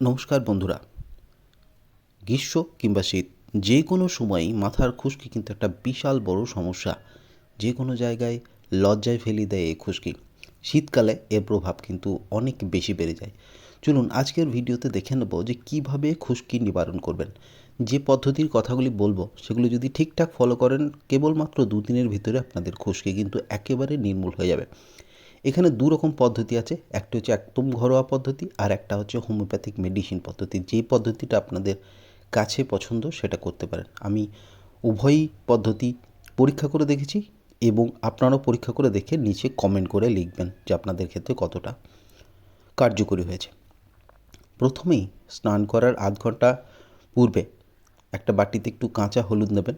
নমস্কার বন্ধুরা। গ্রীষ্ম কিংবা শীত যে কোনো সময়ই মাথার খুশকি কিন্তু একটা বিশাল বড় সমস্যা। যে কোনো জায়গায় লজ্জায় ফেলে দেয় এই খুশকি। শীতকালে এর প্রভাব কিন্তু অনেক বেশি বেড়ে যায়। চলুন আজকের ভিডিওতে দেখে নেব যে কীভাবে খুশকি নিবারণ করবেন। যে পদ্ধতির কথাগুলি বলবো সেগুলো যদি ঠিকঠাক ফলো করেন কেবলমাত্র 2 দিনের ভিতরে আপনাদের খুশকি কিন্তু একেবারে নির্মূল হয়ে যাবে। এখানে দু রকম পদ্ধতি আছে, একটা হচ্ছে একদম ঘরোয়া পদ্ধতি আর একটা হচ্ছে হোমিওপ্যাথিক মেডিসিন পদ্ধতি। যেই পদ্ধতিটা আপনাদের কাছে পছন্দ সেটা করতে পারেন। আমি উভয়ই পদ্ধতি পরীক্ষা করে দেখেছি এবং আপনারাও পরীক্ষা করে দেখে নিচে কমেন্ট করে লিখবেন যে আপনাদের ক্ষেত্রে কতটা কার্যকরী হয়েছে। প্রথমেই স্নান করার আধ ঘন্টা পূর্বে একটা বাটিতে একটু কাঁচা হলুদ নেবেন।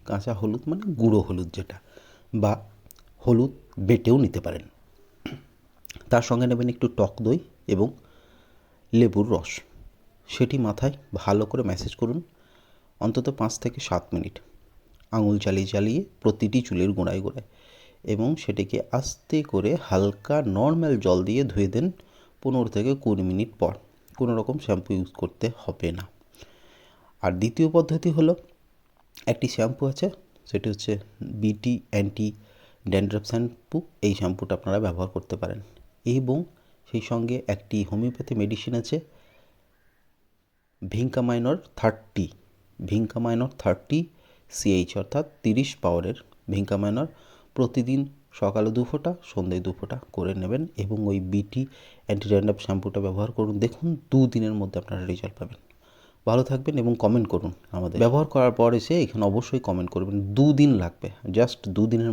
কাঁচা হলুদ মানে গুঁড়ো হলুদ যেটা, বা হলুদ বেটেও নিতে পারেন। তার সঙ্গে নেবেন একটু টক দই এবং লেবুর রস। সেটি মাথায় ভালো করে ম্যাসাজ করুন অন্তত 5 থেকে 7 মিনিট, আঙুল চালিয়ে চালিয়ে প্রতিটি চুলের গোড়ায় গোড়ায়, এবং সেটিকে আস্তে করে হালকা নর্মাল জল দিয়ে ধুয়ে দেন 15 থেকে 20 মিনিট পর। কোনো রকম শ্যাম্পু ইউজ করতে হবে না। আর দ্বিতীয় পদ্ধতি হলো, একটি শ্যাম্পু আছে, সেটি হচ্ছে বিটি অ্যান্টি ড্যান্ড্রফ শ্যাম্পু। এই শ্যাম্পুটা আপনারা ব্যবহার করতে পারেন। এবং সেই সঙ্গে একটি হোমিওপ্যাথি মেডিসিন আছে ভিঙ্কামাইনর 30 CH, অর্থাৎ 30 পাওয়ারের ভিঙ্কামাইনর। প্রতিদিন সকালে 2 ফোঁটা, সন্ধ্যায় 2 ফোঁটা করে নেবেন এবং ওই বিটি অ্যান্টি ড্যান্ড্রফ শ্যাম্পুটা ব্যবহার করুন। দেখুন 2 দিনের মধ্যে আপনারা রেজাল্ট পাবেন। ভালো থাকবেন এবং কমেন্ট করুন। আমাদের ব্যবহার করার পর এসে এখানে অবশ্যই কমেন্ট করবেন। 2 দিন লাগবে, জাস্ট 2 দিনের